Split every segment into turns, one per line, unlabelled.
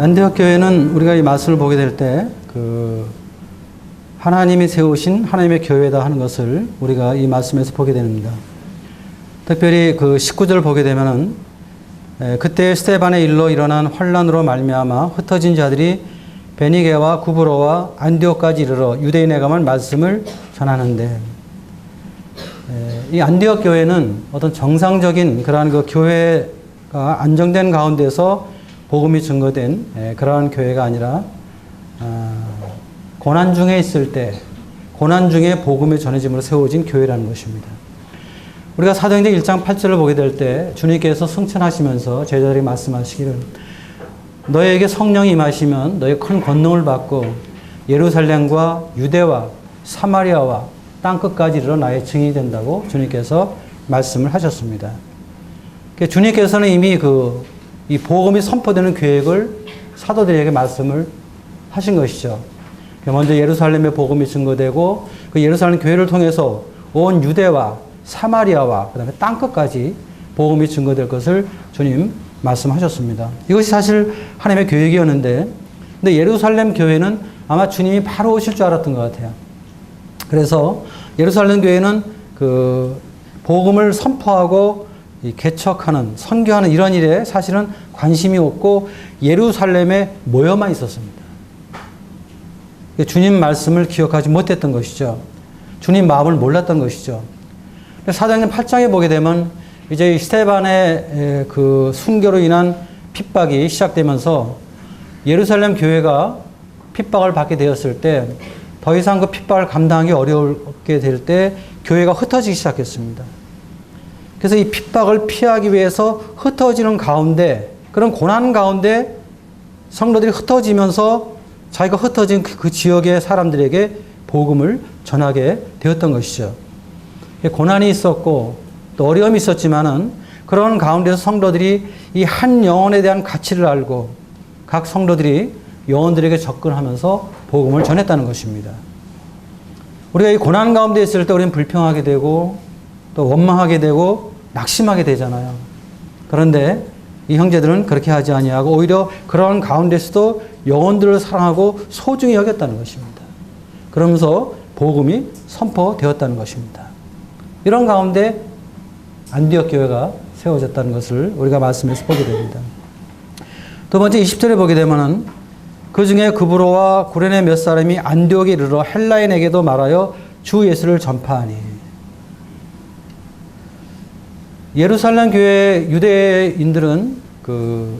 안디옥 교회는 우리가 이 말씀을 보게 될 때 하나님이 세우신 하나님의 교회다 하는 것을 우리가 이 말씀에서 보게 됩니다. 특별히 19절을 보게 되면은 그때 스데반의 일로 일어난 환란으로 말미암아 흩어진 자들이 베니게와 구브로와 안디옥까지 이르러 유대인에 감한 말씀을 전하는데, 이 안디옥 교회는 어떤 정상적인 그러한 교회가 안정된 가운데서 복음이 증거된 그러한 교회가 아니라 고난 중에 있을 때 고난 중에 복음이 전해짐으로 세워진 교회라는 것입니다. 우리가 사도행전 1장 8절을 보게 될 때 주님께서 승천하시면서 제자들이 말씀하시기를 너에게 성령이 임하시면 너희 큰 권능을 받고 예루살렘과 유대와 사마리아와 땅끝까지 이르러 나의 증인이 된다고 주님께서 말씀을 하셨습니다. 주님께서는 이미 이 복음이 선포되는 계획을 사도들에게 말씀을 하신 것이죠. 먼저 예루살렘의 복음이 증거되고 그 예루살렘 교회를 통해서 온 유대와 사마리아와 그다음에 땅끝까지 복음이 증거될 것을 주님 말씀하셨습니다. 이것이 사실 하나님의 계획이었는데, 근데 예루살렘 교회는 아마 주님이 바로 오실 줄 알았던 것 같아요. 그래서 예루살렘 교회는 복음을 선포하고 개척하는, 선교하는 이런 일에 사실은 관심이 없고 예루살렘에 모여만 있었습니다. 주님 말씀을 기억하지 못했던 것이죠. 주님 마음을 몰랐던 것이죠. 사도행전 8장에 보게 되면 이제 스데반의 순교로 인한 핍박이 시작되면서 예루살렘 교회가 핍박을 받게 되었을 때 더 이상 그 핍박을 감당하기 어렵게 될 때 교회가 흩어지기 시작했습니다. 그래서 이 핍박을 피하기 위해서 흩어지는 가운데, 그런 고난 가운데 성도들이 흩어지면서 자기가 흩어진 그 지역의 사람들에게 복음을 전하게 되었던 것이죠. 고난이 있었고 또 어려움이 있었지만은 그런 가운데서 성도들이 이 한 영혼에 대한 가치를 알고 각 성도들이 영혼들에게 접근하면서 복음을 전했다는 것입니다. 우리가 이 고난 가운데 있을 때 우리는 불평하게 되고 또 원망하게 되고 낙심하게 되잖아요. 그런데 이 형제들은 그렇게 하지 아니하고 오히려 그런 가운데서도 영혼들을 사랑하고 소중히 여겼다는 것입니다. 그러면서 복음이 선포되었다는 것입니다. 이런 가운데 안디옥 교회가 세워졌다는 것을 우리가 말씀에서 보게 됩니다. 두 번째 20절에 보게 되면은 그 중에 구브로와 구레네 몇 사람이 안디옥에 이르러 헬라인에게도 말하여 주 예수를 전파하니. 예루살렘 교회 유대인들은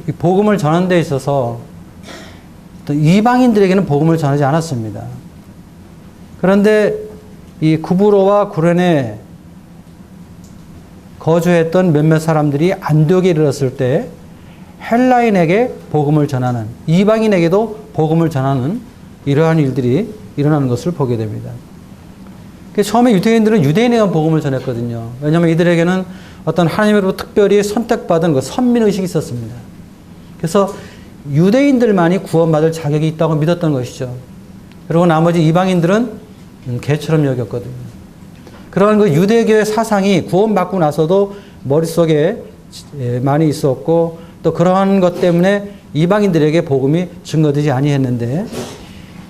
이 복음을 전하는 데 있어서 또 이방인들에게는 복음을 전하지 않았습니다. 그런데 이 구브로와 구레네 거주했던 몇몇 사람들이 안디옥에 이르렀을 때 헬라인에게 복음을 전하는, 이방인에게도 복음을 전하는 이러한 일들이 일어나는 것을 보게 됩니다. 처음에 유대인들은 유대인에게 복음을 전했거든요. 왜냐하면 이들에게는 어떤 하나님으로부터 특별히 선택받은 선민의식이 있었습니다. 그래서 유대인들만이 구원받을 자격이 있다고 믿었던 것이죠. 그리고 나머지 이방인들은 개처럼 여겼거든요. 그런 유대교의 사상이 구원받고 나서도 머릿속에 많이 있었고 또 그러한 것 때문에 이방인들에게 복음이 증거되지 아니했는데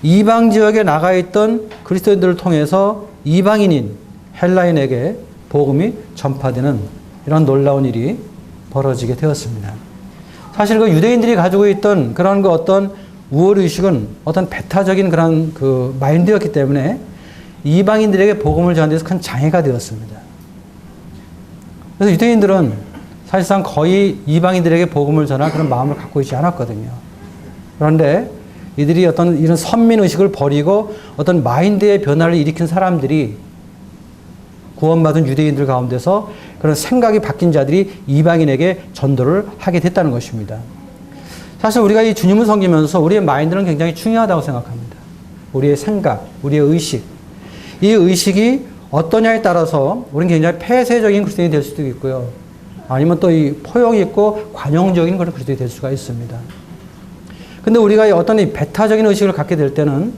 이방 지역에 나가 있던 그리스도인들을 통해서 이방인인 헬라인에게 복음이 전파되는 이런 놀라운 일이 벌어지게 되었습니다. 사실 유대인들이 가지고 있던 그런 어떤 우월의식은 어떤 배타적인 그런 마인드였기 때문에 이방인들에게 복음을 전하는 데서 큰 장애가 되었습니다. 그래서 유대인들은 사실상 거의 이방인들에게 복음을 전할 그런 마음을 갖고 있지 않았거든요. 그런데 이들이 어떤 이런 선민의식을 버리고 어떤 마인드의 변화를 일으킨 사람들이 구원받은 유대인들 가운데서 그런 생각이 바뀐 자들이 이방인에게 전도를 하게 됐다는 것입니다. 사실 우리가 이 주님을 섬기면서 우리의 마인드는 굉장히 중요하다고 생각합니다. 우리의 생각, 우리의 의식. 이 의식이 어떠냐에 따라서 우리는 굉장히 폐쇄적인 그리스도인이 될 수도 있고요. 아니면 또 이 포용이 있고 관용적인 그런 그리스도인이 될 수가 있습니다. 근데 우리가 어떤 이 배타적인 의식을 갖게 될 때는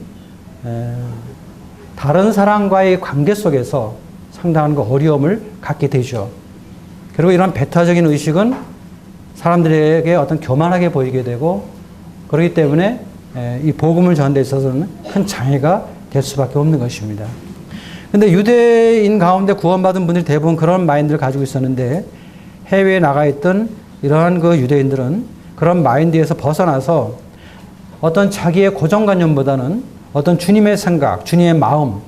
다른 사람과의 관계 속에서 상당한 어려움을 갖게 되죠. 그리고 이런 배타적인 의식은 사람들에게 어떤 교만하게 보이게 되고 그렇기 때문에 이 복음을 전하는 데 있어서는 큰 장애가 될 수밖에 없는 것입니다. 근데 유대인 가운데 구원받은 분들이 대부분 그런 마인드를 가지고 있었는데 해외에 나가 있던 이러한 그 유대인들은 그런 마인드에서 벗어나서 어떤 자기의 고정관념보다는 어떤 주님의 생각, 주님의 마음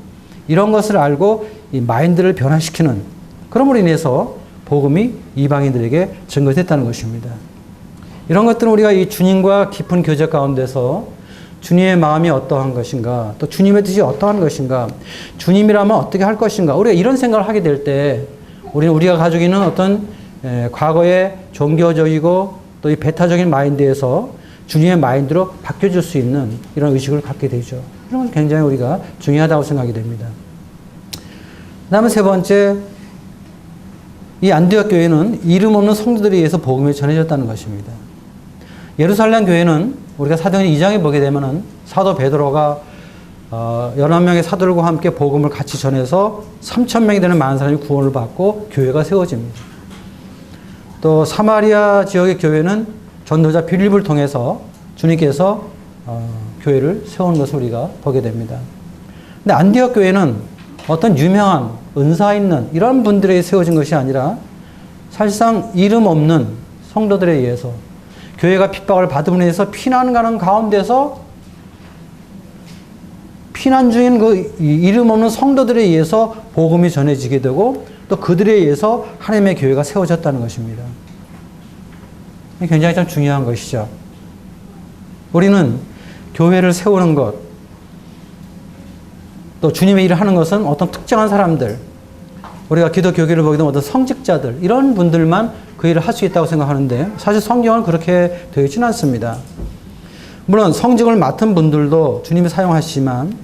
이런 것을 알고 이 마인드를 변화시키는 그럼으로 인해서 복음이 이방인들에게 증거됐다는 것입니다. 이런 것들은 우리가 이 주님과 깊은 교제 가운데서 주님의 마음이 어떠한 것인가, 또 주님의 뜻이 어떠한 것인가, 주님이라면 어떻게 할 것인가, 우리가 이런 생각을 하게 될 때 우리가 가지고 있는 어떤 과거의 종교적이고 또 이 배타적인 마인드에서 주님의 마인드로 바뀌어질 수 있는 이런 의식을 갖게 되죠. 이런 건 굉장히 우리가 중요하다고 생각이 됩니다. 그 다음에 세 번째, 이 안디옥 교회는 이름 없는 성도들에 의해서 복음이 전해졌다는 것입니다. 예루살렘 교회는 우리가 사도행전 2장에 보게 되면은 사도 베드로가 11명의 사도들과 함께 복음을 같이 전해서 3,000명이 되는 많은 사람이 구원을 받고 교회가 세워집니다. 또 사마리아 지역의 교회는 전도자 빌립을 통해서 주님께서 교회를 세우는 것을 우리가 보게 됩니다. 근데 안디옥 교회는 어떤 유명한 은사 있는 이런 분들에 세워진 것이 아니라 사실상 이름 없는 성도들에 의해서 교회가 핍박을 받음으로 인해서 피난 가는 가운데서 피난 중인 그 이름 없는 성도들에 의해서 복음이 전해지게 되고 또 그들에 의해서 하나님의 교회가 세워졌다는 것입니다. 굉장히 참 중요한 것이죠. 우리는 교회를 세우는 것, 또 주님의 일을 하는 것은 어떤 특정한 사람들, 우리가 기독교계를 보게 되면 어떤 성직자들, 이런 분들만 그 일을 할 수 있다고 생각하는데 사실 성경은 그렇게 되어 있지는 않습니다. 물론 성직을 맡은 분들도 주님이 사용하시지만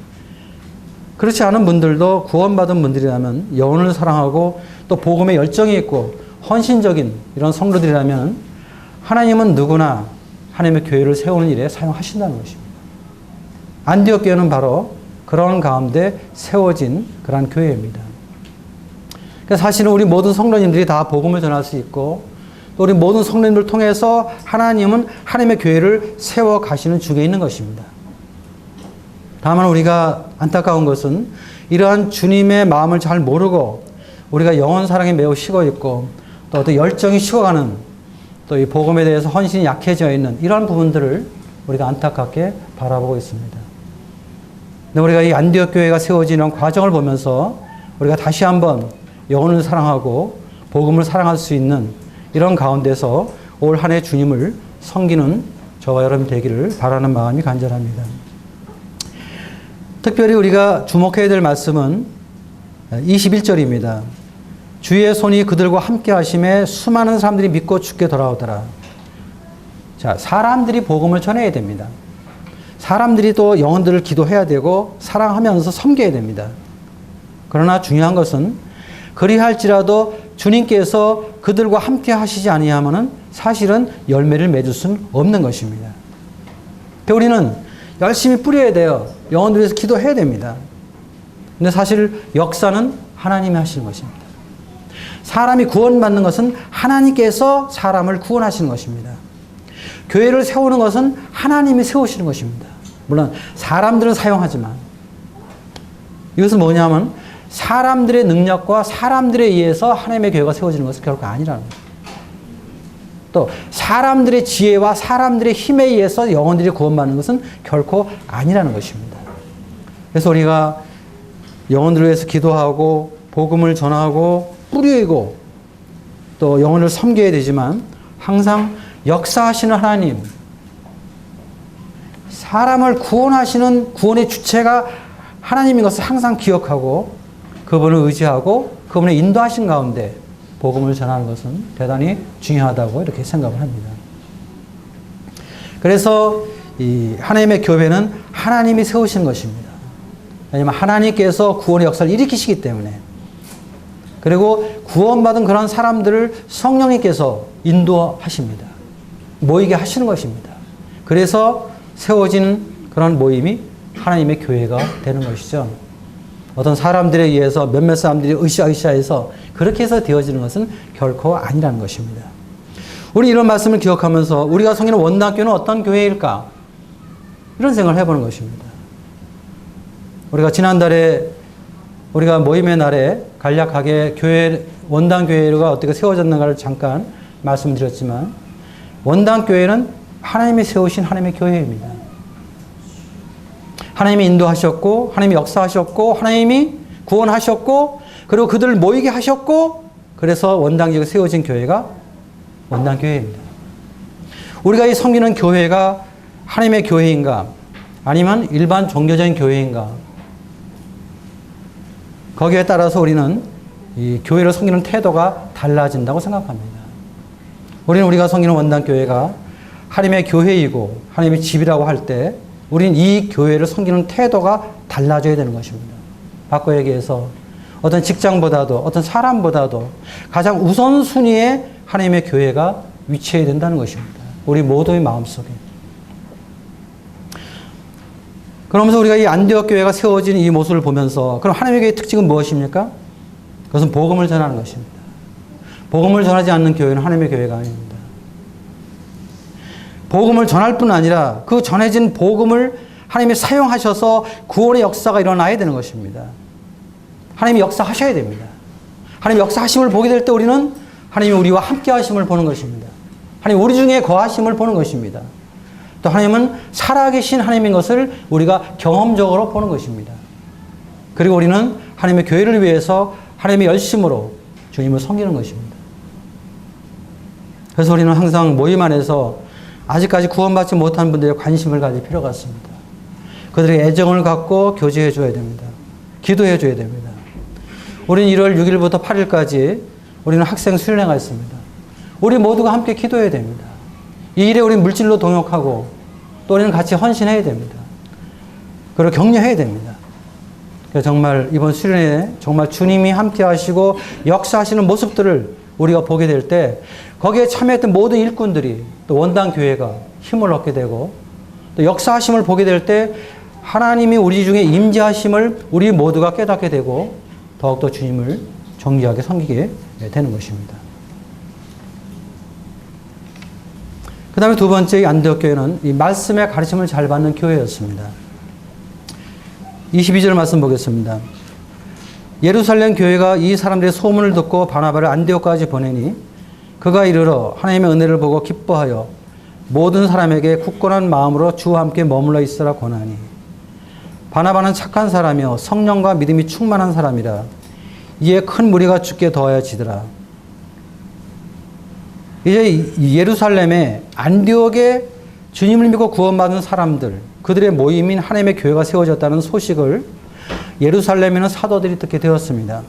그렇지 않은 분들도 구원받은 분들이라면 영혼을 사랑하고 또 복음에 열정이 있고 헌신적인 이런 성도들이라면 하나님은 누구나 하나님의 교회를 세우는 일에 사용하신다는 것입니다. 안디옥 교회는 바로 그런 가운데 세워진 그런 교회입니다. 그러니까 사실은 우리 모든 성도님들이 다 복음을 전할 수 있고 또 우리 모든 성도님들을 통해서 하나님은 하나님의 교회를 세워 가시는 중에 있는 것입니다. 다만 우리가 안타까운 것은 이러한 주님의 마음을 잘 모르고 우리가 영혼 사랑에 매우 식어 있고 또 어떤 열정이 식어가는 또 이 복음에 대해서 헌신이 약해져 있는 이러한 부분들을 우리가 안타깝게 바라보고 있습니다. 근데 우리가 이 안디옥 교회가 세워지는 과정을 보면서 우리가 다시 한번 영혼을 사랑하고 복음을 사랑할 수 있는 이런 가운데서 올 한 해 주님을 섬기는 저와 여러분 되기를 바라는 마음이 간절합니다. 특별히 우리가 주목해야 될 말씀은 21절입니다. 주의 손이 그들과 함께 하심에 수많은 사람들이 믿고 죽게 돌아오더라. 자, 사람들이 복음을 전해야 됩니다. 사람들이 또 영혼들을 기도해야 되고 사랑하면서 섬겨야 됩니다. 그러나 중요한 것은 그리할지라도 주님께서 그들과 함께 하시지 아니하면은 사실은 열매를 맺을 수는 없는 것입니다. 우리는 열심히 뿌려야 돼요. 영혼들을 위해서 기도해야 됩니다. 근데 사실 역사는 하나님이 하시는 것입니다. 사람이 구원받는 것은 하나님께서 사람을 구원하시는 것입니다. 교회를 세우는 것은 하나님이 세우시는 것입니다. 물론 사람들은 사용하지만 이것은 뭐냐면 사람들의 능력과 사람들에 의해서 하나님의 교회가 세워지는 것은 결코 아니라는 거예요. 또 사람들의 지혜와 사람들의 힘에 의해서 영혼들이 구원받는 것은 결코 아니라는 것입니다. 그래서 우리가 영혼들을 위해서 기도하고 복음을 전하고 뿌리고 또 영혼을 섬겨야 되지만 항상 역사하시는 하나님, 사람을 구원하시는 구원의 주체가 하나님인 것을 항상 기억하고 그분을 의지하고 그분의 인도하신 가운데 복음을 전하는 것은 대단히 중요하다고 이렇게 생각을 합니다. 그래서 이 하나님의 교회는 하나님이 세우신 것입니다. 왜냐하면 하나님께서 구원의 역사를 일으키시기 때문에 그리고 구원받은 그런 사람들을 성령님께서 인도하십니다. 모이게 하시는 것입니다. 그래서 세워진 그런 모임이 하나님의 교회가 되는 것이죠. 어떤 사람들에 의해서 몇몇 사람들이 으쌰으쌰해서 그렇게 해서 되어지는 것은 결코 아니라는 것입니다. 우리 이런 말씀을 기억하면서 우리가 섬기는 원당교회는 어떤 교회일까? 이런 생각을 해보는 것입니다. 우리가 지난달에 우리가 모임의 날에 간략하게 교회, 원당교회가 어떻게 세워졌는가를 잠깐 말씀드렸지만, 원당교회는 하나님이 세우신 하나님의 교회입니다. 하나님이 인도하셨고, 하나님이 역사하셨고, 하나님이 구원하셨고, 그리고 그들을 모이게 하셨고, 그래서 원당지역에 세워진 교회가 원당교회입니다. 우리가 이 섬기는 교회가 하나님의 교회인가, 아니면 일반 종교적인 교회인가, 거기에 따라서 우리는 이 교회를 섬기는 태도가 달라진다고 생각합니다. 우리는 우리가 섬기는 원당교회가 하나님의 교회이고 하나님의 집이라고 할 때 우리는 이 교회를 섬기는 태도가 달라져야 되는 것입니다. 바꿔 얘기해서 어떤 직장보다도 어떤 사람보다도 가장 우선순위에 하나님의 교회가 위치해야 된다는 것입니다. 우리 모두의 마음속에. 그러면서 우리가 이 안디옥 교회가 세워진 이 모습을 보면서, 그럼 하나님의 교회의 특징은 무엇입니까? 그것은 복음을 전하는 것입니다. 복음을 전하지 않는 교회는 하나님의 교회가 아닙니다. 복음을 전할 뿐 아니라 그 전해진 복음을 하나님이 사용하셔서 구원의 역사가 일어나야 되는 것입니다. 하나님이 역사하셔야 됩니다. 하나님이 역사하심을 보게 될 때 우리는 하나님이 우리와 함께 하심을 보는 것입니다. 하나님 우리 중에 거하심을 보는 것입니다. 또 하나님은 살아계신 하나님인 것을 우리가 경험적으로 보는 것입니다. 그리고 우리는 하나님의 교회를 위해서 하나님의 열심으로 주님을 섬기는 것입니다. 그래서 우리는 항상 모임 안에서 아직까지 구원받지 못한 분들의 관심을 가질 필요가 있습니다. 그들에게 애정을 갖고 교제해 줘야 됩니다. 기도해 줘야 됩니다. 우리는 1월 6일부터 8일까지 우리는 학생 수련회가 있습니다. 우리 모두가 함께 기도해야 됩니다. 이 일에 우리는 물질로 동역하고 또 우리는 같이 헌신해야 됩니다. 그리고 격려해야 됩니다. 정말 이번 수련회에 정말 주님이 함께 하시고 역사하시는 모습들을 우리가 보게 될 때 거기에 참여했던 모든 일꾼들이 또 원당교회가 힘을 얻게 되고 또 역사하심을 보게 될 때 하나님이 우리 중에 임재하심을 우리 모두가 깨닫게 되고 더욱더 주님을 정직하게 섬기게 되는 것입니다. 그 다음에 두 번째 안디옥 교회는 이 말씀의 가르침을 잘 받는 교회였습니다. 22절 말씀 보겠습니다. 예루살렘 교회가 이 사람들의 소문을 듣고 바나바를 안디옥까지 보내니 그가 이르러 하나님의 은혜를 보고 기뻐하여 모든 사람에게 굳건한 마음으로 주와 함께 머물러 있으라 권하니 바나바는 착한 사람이요 성령과 믿음이 충만한 사람이라 이에 큰 무리가 주께 더하여지더라. 이제 예루살렘에 안디옥에 주님을 믿고 구원받은 사람들, 그들의 모임인 하나님의 교회가 세워졌다는 소식을 예루살렘에는 사도들이 듣게 되었습니다.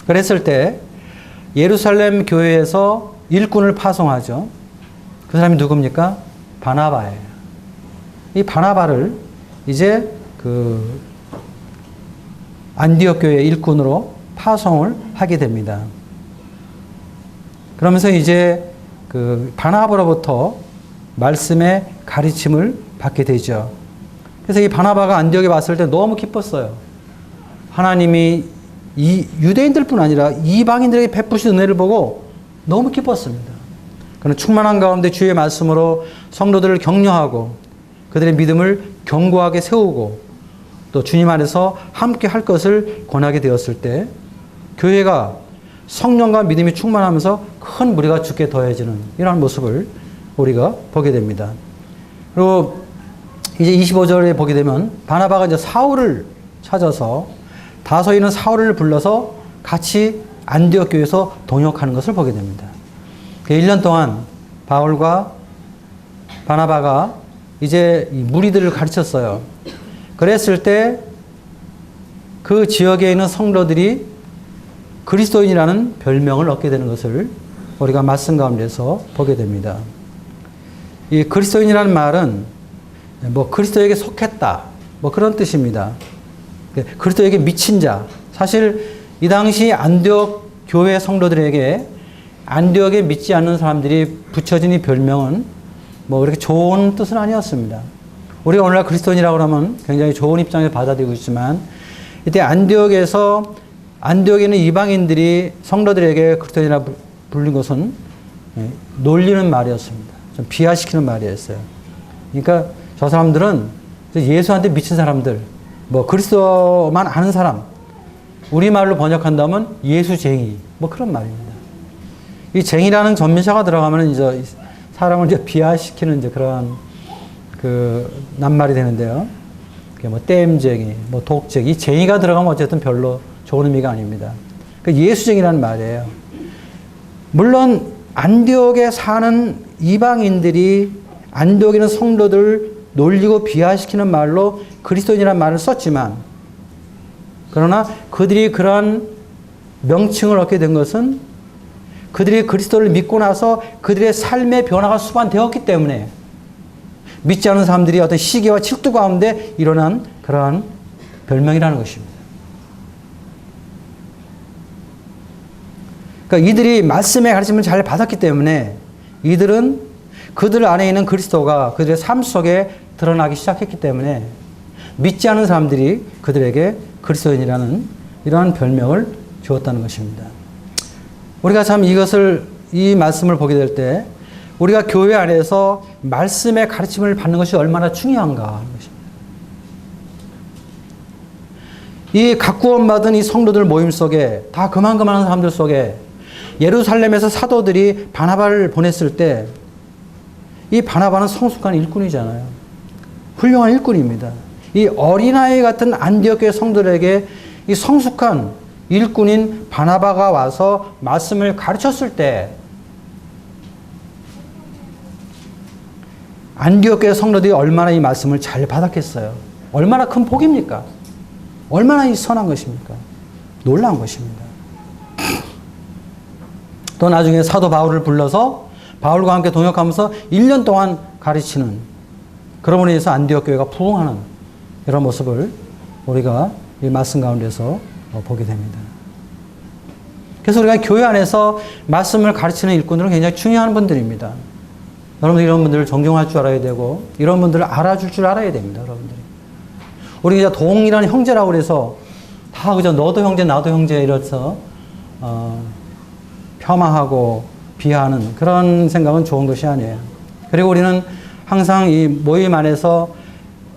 그랬을 때 예루살렘 교회에서 일꾼을 파송하죠. 그 사람이 누굽니까? 바나바예요. 이 바나바를 이제 그 안디옥 교회의 일꾼으로 파송을 하게 됩니다. 그러면서 이제 그 바나바로부터 말씀의 가르침을 받게 되죠. 그래서 이 바나바가 안디옥에 왔을 때 너무 기뻤어요. 하나님이 이 유대인들뿐 아니라 이방인들에게 베푸신 은혜를 보고 너무 기뻤습니다. 그는 충만한 가운데 주의 말씀으로 성도들을 격려하고 그들의 믿음을 견고하게 세우고 또 주님 안에서 함께 할 것을 권하게 되었을 때 교회가 성령과 믿음이 충만하면서 큰 무리가 주께 더해지는 이러한 모습을 우리가 보게 됩니다. 그리고 이제 25절에 보게 되면 바나바가 이제 사울을 찾아서 다소에 있는 사울을 불러서 같이 안디옥 교회에서 동역하는 것을 보게 됩니다. 1년 동안 바울과 바나바가 이제 이 무리들을 가르쳤어요. 그랬을 때 그 지역에 있는 성도들이 그리스도인이라는 별명을 얻게 되는 것을 우리가 말씀 가운데서 보게 됩니다. 이 그리스도인이라는 말은 뭐 그리스도에게 속했다 뭐 그런 뜻입니다. 그리스도에게 미친 자. 사실 이 당시 안디옥 교회 성도들에게 안디옥에 믿지 않는 사람들이 붙여진 이 별명은 뭐 그렇게 좋은 뜻은 아니었습니다. 우리가 오늘날 그리스도인이라고 하면 굉장히 좋은 입장에서 받아들이고 있지만 이때 안디옥에서 안디옥에 있는 이방인들이 성도들에게 그리스도인이라 불린 것은 놀리는 말이었습니다. 좀 비하시키는 말이었어요. 그러니까 저 사람들은 예수한테 미친 사람들, 뭐 그리스도만 아는 사람, 우리말로 번역한다면 예수쟁이, 뭐 그런 말입니다. 이 쟁이라는 전미사가 들어가면 이제 사람을 이제 비하시키는 이제 그런 그 낱말이 되는데요. 뭐 땜쟁이, 뭐 독쟁이, 이 쟁이가 들어가면 어쨌든 별로 좋은 의미가 아닙니다. 그 예수쟁이라는 말이에요. 물론 안디옥에 사는 이방인들이 안디옥에 있는 성도들 놀리고 비하시키는 말로 그리스도인이라는 말을 썼지만, 그러나 그들이 그러한 명칭을 얻게 된 것은 그들이 그리스도를 믿고 나서 그들의 삶의 변화가 수반되었기 때문에, 믿지 않은 사람들이 어떤 시기와 질투 가운데 일어난 그러한 별명이라는 것입니다. 그러니까 이들이 말씀의 가르침을 잘 받았기 때문에 이들은 그들 안에 있는 그리스도가 그들의 삶 속에 드러나기 시작했기 때문에 믿지 않은 사람들이 그들에게 그리스도인이라는 이러한 별명을 주었다는 것입니다. 우리가 참 이 말씀을 보게 될 때 우리가 교회 안에서 말씀의 가르침을 받는 것이 얼마나 중요한가 하는 것입니다. 이 각구원받은 이 성도들 모임 속에 다 그만한 사람들 속에 예루살렘에서 사도들이 바나바를 보냈을 때 이 바나바는 성숙한 일꾼이잖아요. 훌륭한 일꾼입니다. 이 어린아이 같은 안디옥 교회 성도들에게 이 성숙한 일꾼인 바나바가 와서 말씀을 가르쳤을 때 안디옥 교회 성도들이 얼마나 이 말씀을 잘 받았겠어요. 얼마나 큰 복입니까? 얼마나 이 선한 것입니까? 놀라운 것입니다. 또 나중에 사도 바울을 불러서 바울과 함께 동역하면서 1년 동안 가르치는, 그러므로 인해서 안디옥 교회가 부흥하는 이런 모습을 우리가 이 말씀 가운데서 보게 됩니다. 그래서 우리가 교회 안에서 말씀을 가르치는 일꾼들은 굉장히 중요한 분들입니다. 여러분들 이런 분들을 존경할 줄 알아야 되고 이런 분들을 알아줄 줄 알아야 됩니다. 여러분들이. 우리 이제 동일한 형제라고 그래서 다 그저 너도 형제 나도 형제 이래서 폄하하고 비하하는 그런 생각은 좋은 것이 아니에요. 그리고 우리는 항상 이 모임 안에서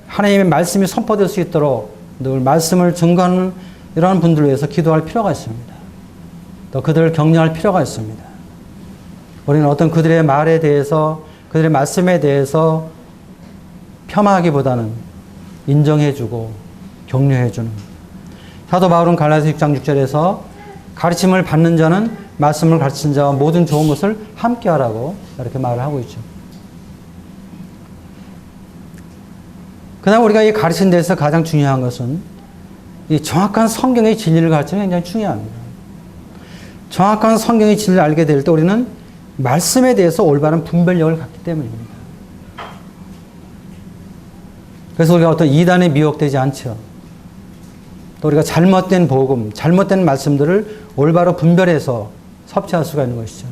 하나님의 말씀이 선포될 수 있도록 늘 말씀을 증거하는 이러한 분들을 위해서 기도할 필요가 있습니다. 또 그들을 격려할 필요가 있습니다. 우리는 어떤 그들의 말에 대해서, 그들의 말씀에 대해서 폄하하기보다는 인정해주고 격려해주는, 사도 바울은 갈라디아서 6장 6절에서 가르침을 받는 자는 말씀을 가르친 자와 모든 좋은 것을 함께 하라고 이렇게 말을 하고 있죠. 그다음 우리가 이 가르치는 데서 가장 중요한 것은 이 정확한 성경의 진리를 가르치는 게 굉장히 중요합니다. 정확한 성경의 진리를 알게 될 때 우리는 말씀에 대해서 올바른 분별력을 갖기 때문입니다. 그래서 우리가 어떤 이단에 미혹되지 않죠. 또 우리가 잘못된 복음, 잘못된 말씀들을 올바로 분별해서 섭취할 수가 있는 것이죠.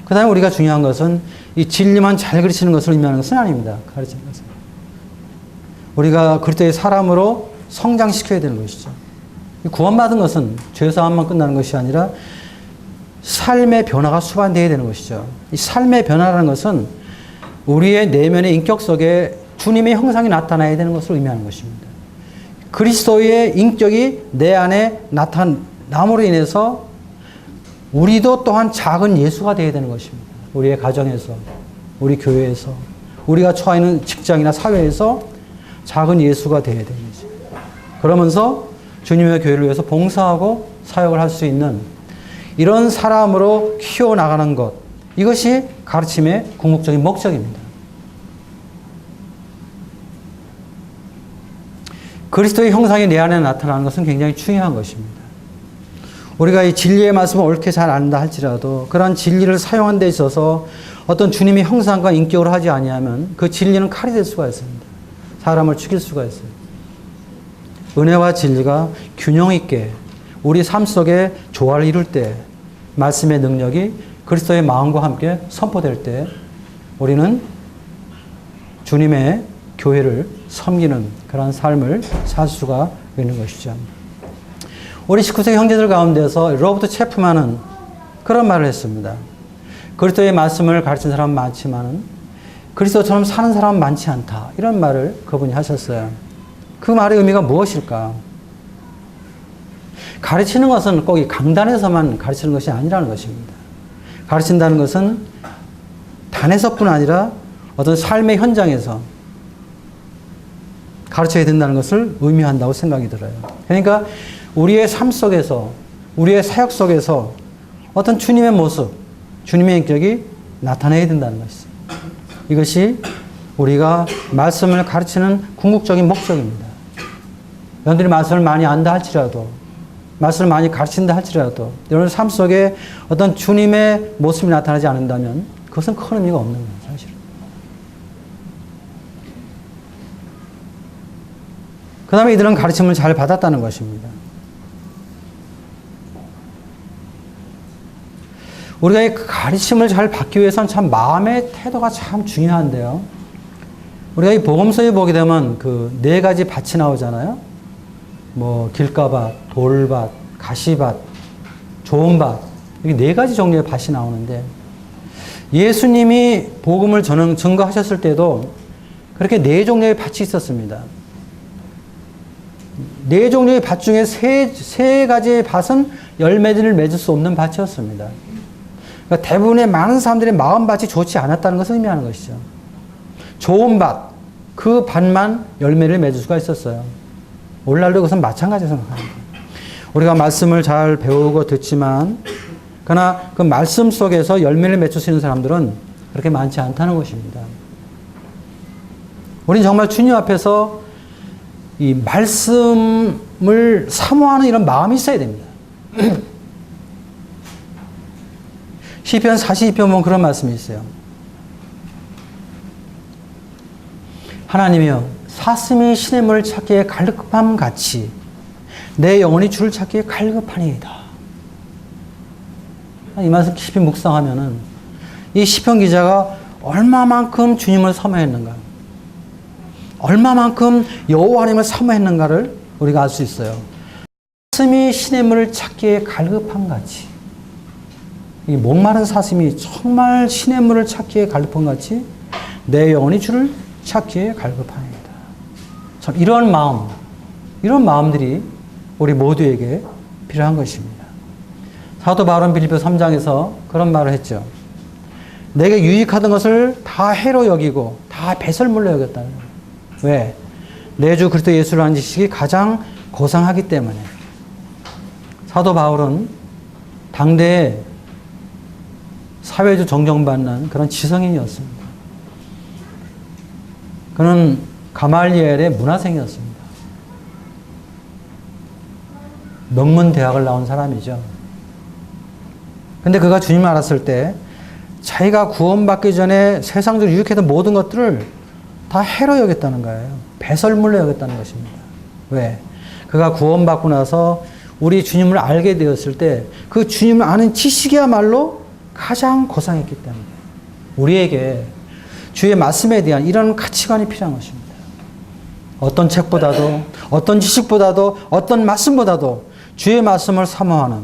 그 다음에 우리가 중요한 것은 이 진리만 잘 가르치는 것을 의미하는 것은 아닙니다. 가르치는 것은. 우리가 그리스도의 사람으로 성장시켜야 되는 것이죠. 구원받은 것은 죄사함만 끝나는 것이 아니라 삶의 변화가 수반되어야 되는 것이죠. 이 삶의 변화라는 것은 우리의 내면의 인격 속에 주님의 형상이 나타나야 되는 것을 의미하는 것입니다. 그리스도의 인격이 내 안에 나타남으로 인해서 우리도 또한 작은 예수가 되어야 되는 것입니다. 우리의 가정에서, 우리 교회에서, 우리가 처해 있는 직장이나 사회에서 작은 예수가 되어야 되는 거죠. 그러면서 주님의 교회를 위해서 봉사하고 사역을 할 수 있는 이런 사람으로 키워나가는 것, 이것이 가르침의 궁극적인 목적입니다. 그리스도의 형상이 내 안에 나타나는 것은 굉장히 중요한 것입니다. 우리가 이 진리의 말씀을 옳게 잘 안다 할지라도 그러한 진리를 사용하는 데 있어서 어떤 주님의 형상과 인격으로 하지 아니하면 그 진리는 칼이 될 수가 있습니다. 사람을 죽일 수가 있어요. 은혜와 진리가 균형 있게 우리 삶 속에 조화를 이룰 때, 말씀의 능력이 그리스도의 마음과 함께 선포될 때 우리는 주님의 교회를 섬기는 그런 삶을 살 수가 있는 것이죠. 우리 19세기 형제들 가운데서 로버트 체프만은 그런 말을 했습니다. 그리스도의 말씀을 가르친 사람은 많지만은 그리스도처럼 사는 사람은 많지 않다. 이런 말을 그분이 하셨어요. 그 말의 의미가 무엇일까? 가르치는 것은 꼭 이 강단에서만 가르치는 것이 아니라는 것입니다. 가르친다는 것은 단에서뿐 아니라 어떤 삶의 현장에서 가르쳐야 된다는 것을 의미한다고 생각이 들어요. 그러니까 우리의 삶 속에서, 우리의 사역 속에서 어떤 주님의 모습, 주님의 인격이 나타나야 된다는 것이죠. 이것이 우리가 말씀을 가르치는 궁극적인 목적입니다. 여러분들이 말씀을 많이 안다 할지라도, 말씀을 많이 가르친다 할지라도, 여러분 삶 속에 어떤 주님의 모습이 나타나지 않는다면 그것은 큰 의미가 없는 거예요, 사실은. 그 다음에 이들은 가르침을 잘 받았다는 것입니다. 우리가 이 가르침을 잘 받기 위해서는 참 마음의 태도가 참 중요한데요. 우리가 이 복음서에 보게 되면 그 네 가지 밭이 나오잖아요. 뭐 길가밭, 돌밭, 가시밭, 좋은 밭, 이렇게 네 가지 종류의 밭이 나오는데 예수님이 복음을 증거하셨을 때도 그렇게 네 종류의 밭이 있었습니다. 네 종류의 밭 중에 세 가지의 밭은 열매를 맺을 수 없는 밭이었습니다. 그러니까 대부분의 많은 사람들의 마음밭이 좋지 않았다는 것을 의미하는 것이죠. 좋은 밭, 그 밭만 열매를 맺을 수가 있었어요. 오늘날도 그것은 마찬가지로 생각합니다. 우리가 말씀을 잘 배우고 듣지만, 그러나 그 말씀 속에서 열매를 맺을 수 있는 사람들은 그렇게 많지 않다는 것입니다. 우리는 정말 주님 앞에서 이 말씀을 사모하는 이런 마음이 있어야 됩니다. 시편 42편 보면 그런 말씀이 있어요. 하나님이여, 사슴이 시냇물을 찾기에 갈급함 같이 내 영혼이 주를 찾기에 갈급하니이다. 이 말씀 깊이 묵상하면은 이 시편 기자가 얼마만큼 주님을 사모했는가, 얼마만큼 여호와 하나님을 사모했는가를 우리가 알 수 있어요. 사슴이 시냇물을 찾기에 갈급함 같이, 이 목마른 사슴이 정말 시냇물을 찾기에 갈급함 같이 내 영혼이 주를 찾기에 갈급합니다. 참 이런 마음, 이런 마음들이 우리 모두에게 필요한 것입니다. 사도 바울은 빌립보 3장에서 그런 말을 했죠. 내게 유익하던 것을 다 해로 여기고 다 배설물로 여겼다는 거예요. 왜? 내 주 그리스도 예수를 아는 지식이 가장 고상하기 때문에. 사도 바울은 당대에 사회주 정정받는 그런 지성인이었습니다. 그는 가말리엘의 문화생이었습니다. 명문대학을 나온 사람이죠. 근데 그가 주님을 알았을 때 자기가 구원받기 전에 세상적으로 유익했던 모든 것들을 다 해로 여겼다는 거예요. 배설물로 여겼다는 것입니다. 왜? 그가 구원받고 나서 우리 주님을 알게 되었을 때 그 주님을 아는 지식이야말로 가장 고상했기 때문에 우리에게 주의 말씀에 대한 이런 가치관이 필요한 것입니다. 어떤 책보다도, 어떤 지식보다도, 어떤 말씀보다도 주의 말씀을 사모하는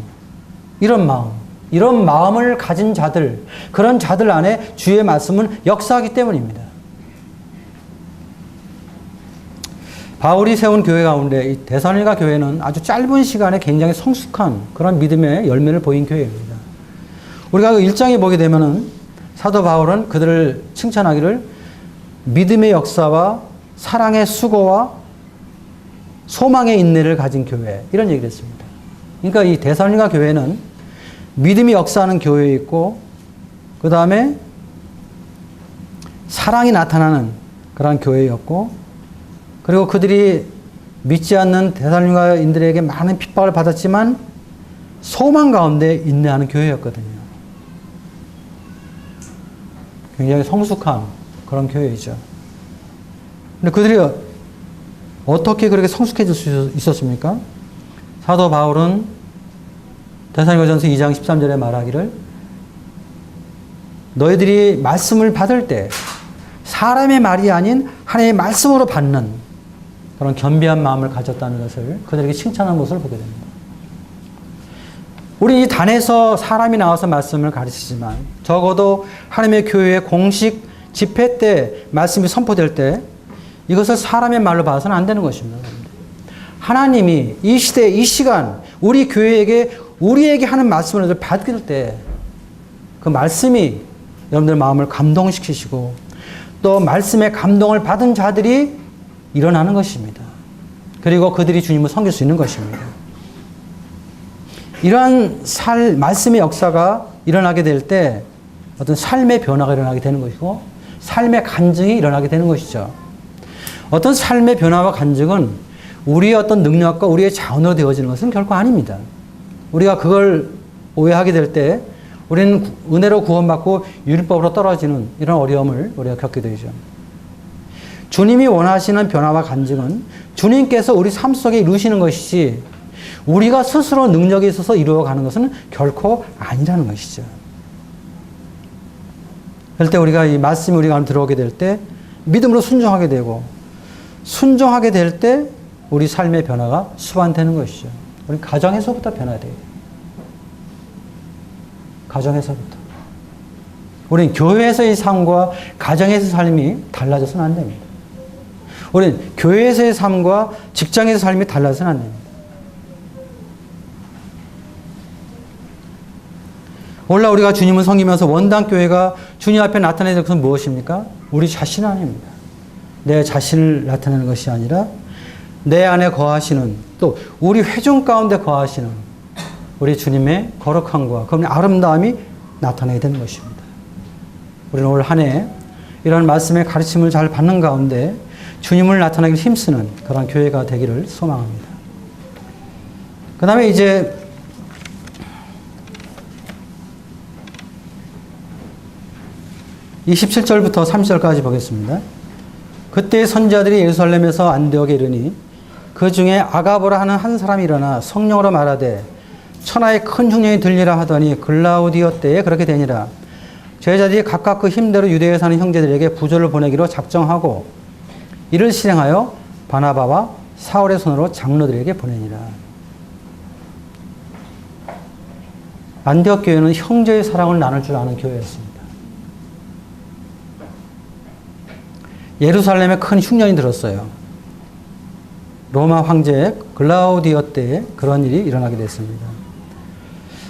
이런 마음, 이런 마음을 가진 자들, 그런 자들 안에 주의 말씀은 역사하기 때문입니다. 바울이 세운 교회 가운데 이 데살로니가 교회는 아주 짧은 시간에 굉장히 성숙한 그런 믿음의 열매를 보인 교회입니다. 우리가 그 1장에 보게 되면은 사도 바울은 그들을 칭찬하기를 믿음의 역사와 사랑의 수고와 소망의 인내를 가진 교회, 이런 얘기를 했습니다. 그러니까 이 데살로니가 교회는 믿음이 역사하는 교회에 있고, 그 다음에 사랑이 나타나는 그런 교회였고, 그리고 그들이 믿지 않는 데살로니가인들에게 많은 핍박을 받았지만 소망 가운데 인내하는 교회였거든요. 굉장히 성숙한 그런 교회이죠. 근데 그들이 어떻게 그렇게 성숙해질 수 있었습니까? 사도 바울은 데살로니가전서 2장 13절에 말하기를 너희들이 말씀을 받을 때 사람의 말이 아닌 하나님의 말씀으로 받는 그런 겸비한 마음을 가졌다는 것을 그들에게 칭찬한 모습을 보게 됩니다. 우리 이 단에서 사람이 나와서 말씀을 가르치지만 적어도 하나님의 교회의 공식 집회 때, 말씀이 선포될 때 이것을 사람의 말로 봐서는 안 되는 것입니다. 하나님이 이 시대, 이 시간 우리 교회에게 우리에게 하는 말씀을 받을 때 그 말씀이 여러분들 마음을 감동시키시고 또 말씀의 감동을 받은 자들이 일어나는 것입니다. 그리고 그들이 주님을 섬길 수 있는 것입니다. 이러한 말씀의 역사가 일어나게 될 때 어떤 삶의 변화가 일어나게 되는 것이고 삶의 간증이 일어나게 되는 것이죠. 어떤 삶의 변화와 간증은 우리의 어떤 능력과 우리의 자원으로 되어지는 것은 결코 아닙니다. 우리가 그걸 오해하게 될 때 우리는 은혜로 구원받고 율법으로 떨어지는 이런 어려움을 우리가 겪게 되죠. 주님이 원하시는 변화와 간증은 주님께서 우리 삶 속에 이루시는 것이지 우리가 스스로 능력이 있어서 이루어가는 것은 결코 아니라는 것이죠. 그럴 때 우리가 이 말씀이 우리가 들어오게 될 때 믿음으로 순종하게 되고 순종하게 될 때 우리 삶의 변화가 수반되는 것이죠. 우리 가정에서부터 변화돼야 돼요. 가정에서부터. 우리는 교회에서의 삶과 가정에서의 삶이 달라져서는 안 됩니다. 우리는 교회에서의 삶과 직장에서의 삶이 달라져서는 안 됩니다. 오늘날 우리가 주님을 섬기면서 원당교회가 주님 앞에 나타내는 것은 무엇입니까? 우리 자신 아닙니다. 내 자신을 나타내는 것이 아니라 내 안에 거하시는 또 우리 회중 가운데 거하시는 우리 주님의 거룩함과 그 아름다움이 나타나야 되는 것입니다. 우리는 올 한 해 이런 말씀의 가르침을 잘 받는 가운데 주님을 나타내기 힘쓰는 그런 교회가 되기를 소망합니다. 그 다음에 이제 27절부터 30절까지 보겠습니다. 그때 선지자들이 예루살렘에서 안디옥에 이르니 그 중에 아가보라 하는 한 사람이 일어나 성령으로 말하되 천하의 큰 흉년이 들리라 하더니 글라우디오 때에 그렇게 되니라. 제자들이 각각 그 힘대로 유대에 사는 형제들에게 부조를 보내기로 작정하고 이를 실행하여 바나바와 사울의 손으로 장로들에게 보내니라. 안디옥 교회는 형제의 사랑을 나눌 줄 아는 교회였습니다. 예루살렘에 큰 흉년이 들었어요. 로마 황제 글라우디오 때에 그런 일이 일어나게 됐습니다.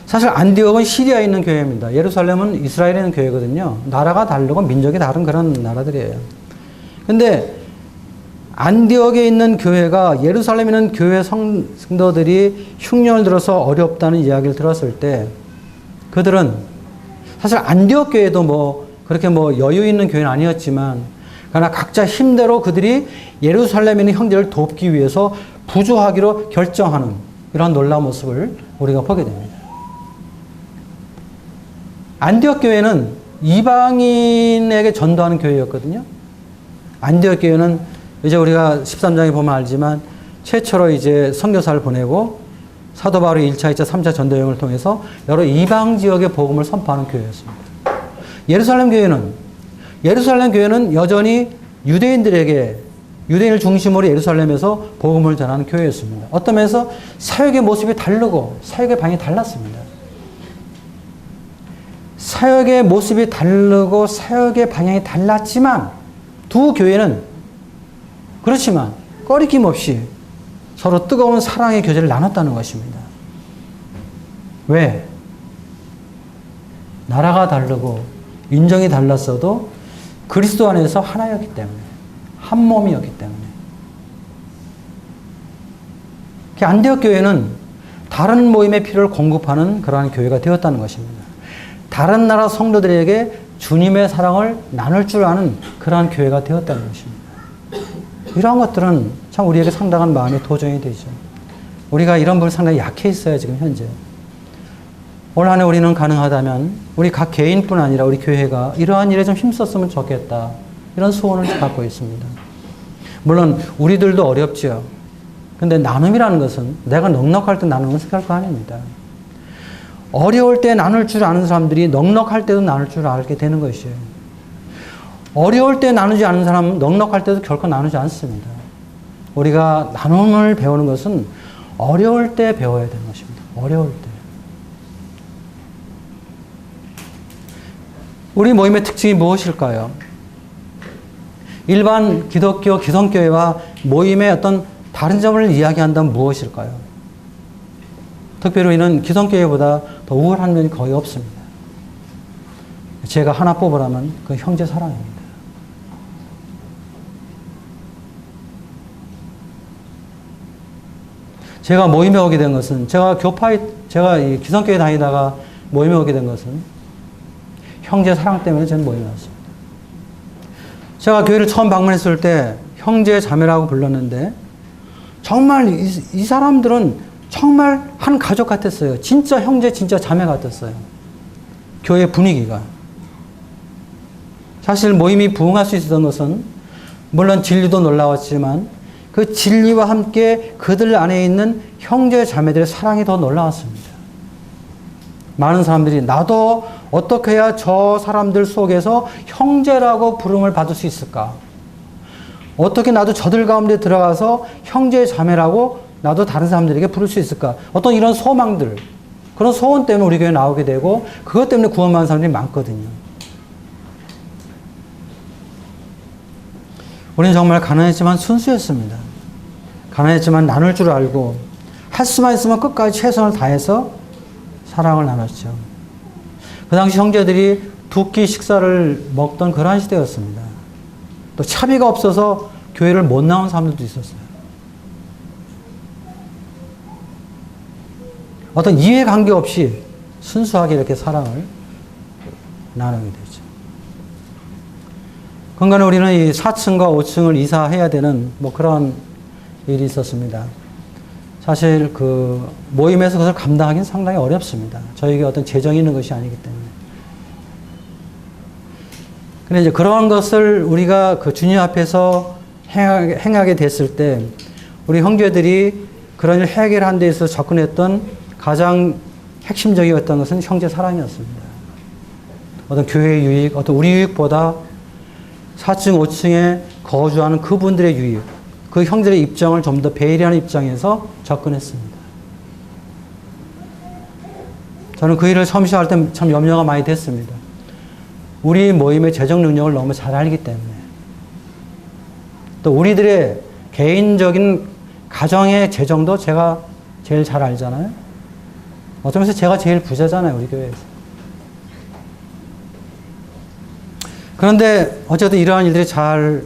사실 안디옥은 시리아에 있는 교회입니다. 예루살렘은 이스라엘에 있는 교회거든요. 나라가 다르고 민족이 다른 그런 나라들이에요. 근데 안디옥에 있는 교회가 예루살렘에 있는 교회 성도들이 흉년을 들어서 어렵다는 이야기를 들었을 때 그들은 사실 안디옥 교회도 그렇게 여유 있는 교회는 아니었지만 그러나 각자 힘대로 그들이 예루살렘에 있는 형제를 돕기 위해서 부조하기로 결정하는 이러한 놀라운 모습을 우리가 보게 됩니다. 안디옥 교회는 이방인에게 전도하는 교회였거든요. 안디옥 교회는 이제 우리가 13장에 보면 알지만 최초로 이제 선교사를 보내고 사도 바울이 1차, 2차, 3차 전도 여행을 통해서 여러 이방 지역의 복음을 선포하는 교회였습니다. 예루살렘 교회는 여전히 유대인을 중심으로 예루살렘에서 복음을 전하는 교회였습니다. 어떤 면에서 사역의 모습이 다르고 사역의 방향이 달랐습니다. 사역의 모습이 다르고 사역의 방향이 달랐지만 두 교회는 그렇지만 꺼리낌 없이 서로 뜨거운 사랑의 교제를 나눴다는 것입니다. 왜? 나라가 다르고 인종이 달랐어도 그리스도 안에서 하나였기 때문에, 한 몸이었기 때문에. 안디옥 교회는 다른 모임의 필요를 공급하는 그러한 교회가 되었다는 것입니다. 다른 나라 성도들에게 주님의 사랑을 나눌 줄 아는 그러한 교회가 되었다는 것입니다. 이러한 것들은 참 우리에게 상당한 마음의 도전이 되죠. 우리가 이런 부분을 상당히 약해 있어요, 지금 현재. 올 한 해 우리는 가능하다면 우리 각 개인뿐 아니라 우리 교회가 이러한 일에 좀 힘썼으면 좋겠다. 이런 소원을 갖고 있습니다. 물론 우리들도 어렵죠. 근데 나눔이라는 것은 내가 넉넉할 때 나누는 것은 결코 아닙니다. 어려울 때 나눌 줄 아는 사람들이 넉넉할 때도 나눌 줄 알게 되는 것이에요. 어려울 때 나누지 않는 사람은 넉넉할 때도 결코 나누지 않습니다. 우리가 나눔을 배우는 것은 어려울 때 배워야 되는 것입니다. 어려울 때. 우리 모임의 특징이 무엇일까요? 일반 기독교 기성교회와 모임의 어떤 다른 점을 이야기한다면 무엇일까요? 특별히 우리는 기성교회보다 더 우월한 면이 거의 없습니다. 제가 하나 뽑으라면 그 형제 사랑입니다. 제가 모임에 오게 된 것은, 제가 이 기성교회 다니다가 모임에 오게 된 것은 형제 사랑 때문에 저는 모임에 왔습니다. 제가 교회를 처음 방문했을 때 형제 자매라고 불렀는데 정말 이 사람들은 정말 한 가족 같았어요. 진짜 형제, 진짜 자매 같았어요. 교회 분위기가. 사실 모임이 부흥할 수 있었던 것은 물론 진리도 놀라웠지만 그 진리와 함께 그들 안에 있는 형제 자매들의 사랑이 더 놀라웠습니다. 많은 사람들이 나도 어떻게 해야 저 사람들 속에서 형제라고 부름을 받을 수 있을까? 어떻게 나도 저들 가운데 들어가서 형제 자매라고 나도 다른 사람들에게 부를 수 있을까? 어떤 이런 소망들, 그런 소원 때문에 우리 교회에 나오게 되고 그것 때문에 구원받은 사람들이 많거든요. 우리는 정말 가난했지만 순수했습니다. 가난했지만 나눌 줄 알고 할 수만 있으면 끝까지 최선을 다해서 사랑을 나눴죠. 그 당시 형제들이 두 끼 식사를 먹던 그러한 시대였습니다. 또 차비가 없어서 교회를 못 나온 사람들도 있었어요. 어떤 이해관계 없이 순수하게 이렇게 사랑을 나누게 되죠. 그러니까 우리는 이 4층과 5층을 이사해야 되는 그런 일이 있었습니다. 사실 그 모임에서 그것을 감당하기는 상당히 어렵습니다. 저에게 어떤 재정이 있는 것이 아니기 때문에. 근데 이제 그러한 것을 우리가 그 주님 앞에서 행하게 됐을 때 우리 형제들이 그런 일 해결하는 데 있어서 접근했던 가장 핵심적이었던 것은 형제 사랑이었습니다. 어떤 교회의 유익, 어떤 우리 유익보다 4층, 5층에 거주하는 그분들의 유익, 그 형제의 입장을 좀 더 배려하는 입장에서 접근했습니다. 저는 그 일을 처음 시작할 때 참 염려가 많이 됐습니다. 우리 모임의 재정 능력을 너무 잘 알기 때문에 또 우리들의 개인적인 가정의 재정도 제가 제일 잘 알잖아요. 어쩌면서 제가 제일 부자잖아요, 우리 교회에서. 그런데 어쨌든 이러한 일들이 잘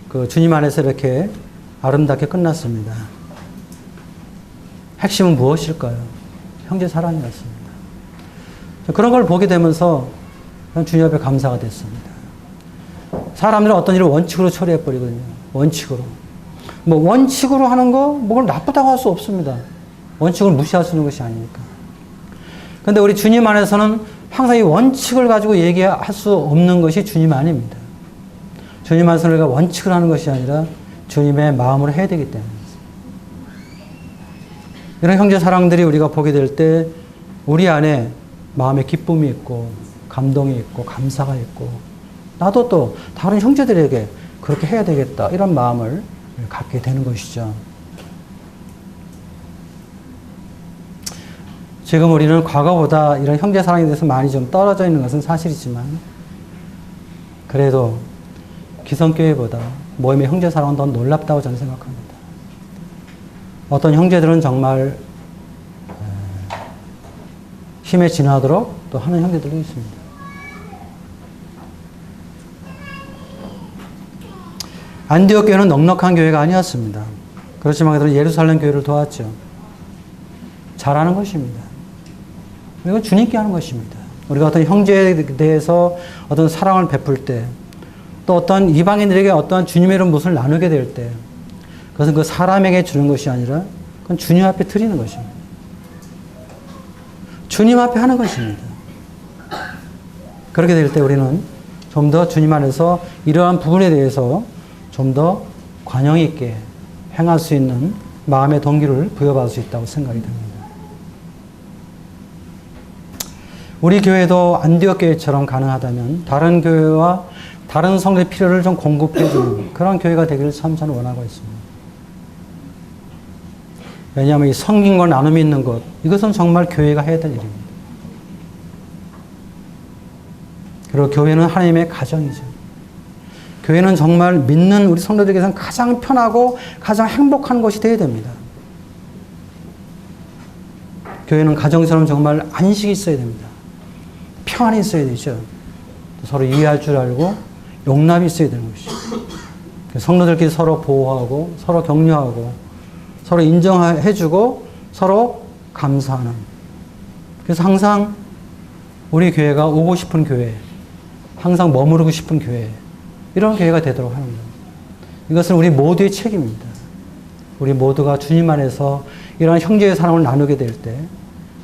그 주님 안에서 이렇게 아름답게 끝났습니다. 핵심은 무엇일까요? 형제 사랑이었습니다. 그런 걸 보게 되면서 주님 앞에 감사가 됐습니다. 사람들은 어떤 일을 원칙으로 처리해버리거든요. 원칙으로. 원칙으로 하는 거, 그걸 나쁘다고 할 수 없습니다. 원칙을 무시할 수 있는 것이 아니니까. 근데 우리 주님 안에서는 항상 이 원칙을 가지고 얘기할 수 없는 것이 주님 안입니다. 주님 안에서는 우리가 원칙을 하는 것이 아니라 주님의 마음으로 해야 되기 때문입니다. 이런 형제 사랑들이 우리가 보게 될 때 우리 안에 마음의 기쁨이 있고 감동이 있고 감사가 있고 나도 또 다른 형제들에게 그렇게 해야 되겠다 이런 마음을 갖게 되는 것이죠. 지금 우리는 과거보다 이런 형제 사랑에 대해서 많이 좀 떨어져 있는 것은 사실이지만 그래도 기성교회보다 모임의 형제 사랑은 더 놀랍다고 저는 생각합니다. 어떤 형제들은 정말 힘에 진화하도록 또 하는 형제들도 있습니다. 안디옥 교회는 넉넉한 교회가 아니었습니다. 그렇지만 그들은 예루살렘 교회를 도왔죠. 잘하는 것입니다. 이건 주님께 하는 것입니다. 우리가 어떤 형제에 대해서 어떤 사랑을 베풀 때, 또 어떤 이방인들에게 어떠한 주님의 이런 무엇을 나누게 될 때, 그것은 그 사람에게 주는 것이 아니라 그건 주님 앞에 드리는 것입니다. 주님 앞에 하는 것입니다. 그렇게 될 때 우리는 좀 더 주님 안에서 이러한 부분에 대해서 좀 더 관용 있게 행할 수 있는 마음의 동기를 부여받을 수 있다고 생각이 됩니다. 우리 교회도 안디옥 교회처럼 가능하다면 다른 교회와 다른 성도의 필요를 좀 공급해주는 그런 교회가 되기를 참 저는 원하고 있습니다. 왜냐하면 이 성김과 나눔이 있는 것, 이것은 정말 교회가 해야 될 일입니다. 그리고 교회는 하나님의 가정이죠. 교회는 정말 믿는 우리 성도들에게서는 가장 편하고 가장 행복한 곳이 되어야 됩니다. 교회는 가정처럼 정말 안식이 있어야 됩니다. 평안이 있어야 되죠. 서로 이해할 줄 알고 용납이 있어야 되는 것이죠. 성도들끼리 서로 보호하고 서로 격려하고 서로 인정해주고 서로 감사하는. 그래서 항상 우리 교회가 오고 싶은 교회, 항상 머무르고 싶은 교회, 이런 교회가 되도록 하는 겁니다. 이것은 우리 모두의 책임입니다. 우리 모두가 주님 안에서 이러한 형제의 사랑을 나누게 될 때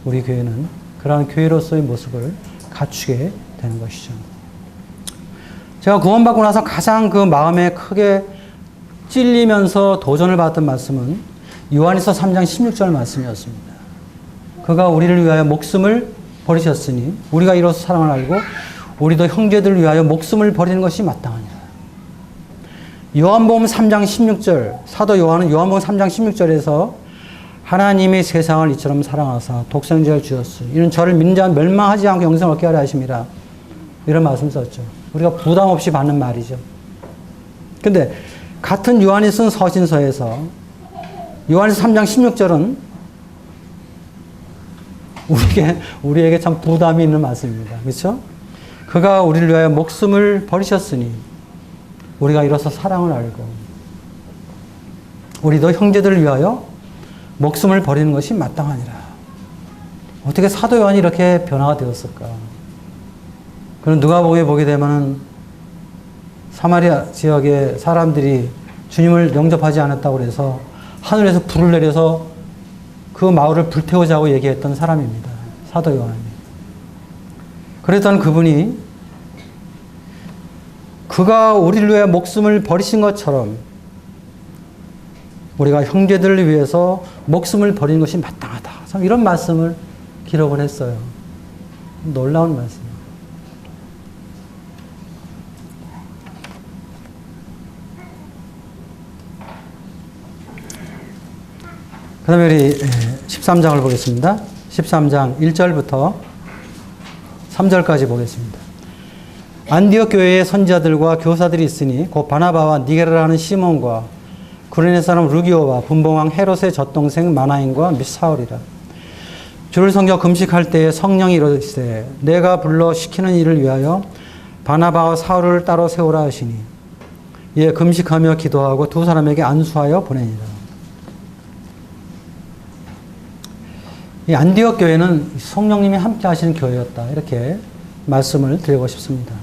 우리 교회는 그러한 교회로서의 모습을 갖추게 되는 것이죠. 제가 구원받고 나서 가장 그 마음에 크게 찔리면서 도전을 받았던 말씀은 요한일서 3장 16절 말씀이었습니다. 그가 우리를 위하여 목숨을 버리셨으니 우리가 이로써 사랑을 알고 우리도 형제들을 위하여 목숨을 버리는 것이 마땅하니라. 요한복음 3장 16절, 사도 요한은 요한복음 3장 16절에서 하나님이 세상을 이처럼 사랑하사 독생자를 주었으니 이는 저를 믿는 자는 멸망하지 않고 영생을 얻게 하려 하심이라. 이런 말씀 썼죠. 우리가 부담 없이 받는 말이죠. 근데 같은 요한이 쓴 서신서에서 요한일서 3장 16절은 우리에게 참 부담이 있는 말씀입니다. 그렇죠? 그가 우리를 위하여 목숨을 버리셨으니 우리가 이로써 사랑을 알고 우리도 형제들을 위하여 목숨을 버리는 것이 마땅하니라. 어떻게 사도 요한이 이렇게 변화가 되었을까? 그런 누가복음에 보게 되면은 사마리아 지역의 사람들이 주님을 영접하지 않았다고 해서 하늘에서 불을 내려서 그 마을을 불태우자고 얘기했던 사람입니다. 사도 요한이. 그랬던 그분이 그가 우리를 위해 목숨을 버리신 것처럼 우리가 형제들을 위해서 목숨을 버리는 것이 마땅하다. 참 이런 말씀을 기록을 했어요. 놀라운 말씀. 그 다음에 우리 13장을 보겠습니다. 13장 1절부터 3절까지 보겠습니다. 안디옥 교회에 선지자들과 교사들이 있으니 곧 바나바와 니게라라는 시몬과 구레네 사람 루기오와 분봉왕 헤롯의 젖동생 마나인과 및 사울이라. 주를 섬겨 금식할 때에 성령이 이르시되 내가 불러 시키는 일을 위하여 바나바와 사울을 따로 세우라 하시니 이에 금식하며 기도하고 두 사람에게 안수하여 보내니라. 이 안디옥 교회는 성령님이 함께 하시는 교회였다. 이렇게 말씀을 드리고 싶습니다.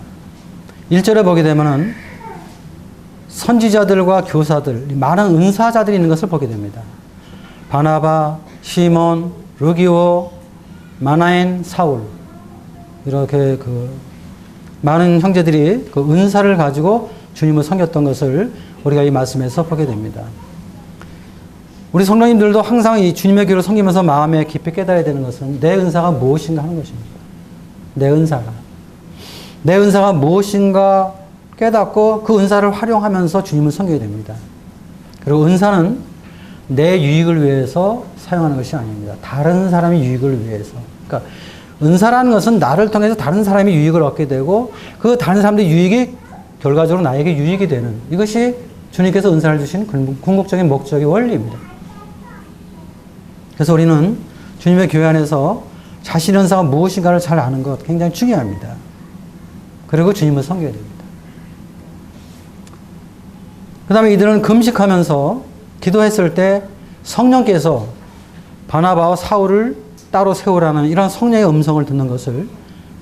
1절에 보게 되면은 선지자들과 교사들, 많은 은사자들이 있는 것을 보게 됩니다. 바나바, 시몬, 루기오, 마나엔, 사울. 이렇게 많은 형제들이 그 은사를 가지고 주님을 섬겼던 것을 우리가 이 말씀에서 보게 됩니다. 우리 성도님들도 항상 이 주님의 교회를 섬기면서 마음에 깊이 깨달아야 되는 것은 내 은사가 무엇인가 하는 것입니다. 내 은사가 무엇인가 깨닫고 그 은사를 활용하면서 주님을 섬겨야 됩니다. 그리고 은사는 내 유익을 위해서 사용하는 것이 아닙니다. 다른 사람의 유익을 위해서. 그러니까 은사라는 것은 나를 통해서 다른 사람이 유익을 얻게 되고 그 다른 사람들의 유익이 결과적으로 나에게 유익이 되는 이것이 주님께서 은사를 주신 궁극적인 목적의 원리입니다. 그래서 우리는 주님의 교회 안에서 자신의 은사가 무엇인가를 잘 아는 것 굉장히 중요합니다. 그리고 주님을 섬겨야 됩니다. 그 다음에 이들은 금식하면서 기도했을 때 성령께서 바나바와 사울을 따로 세우라는 이런 성령의 음성을 듣는 것을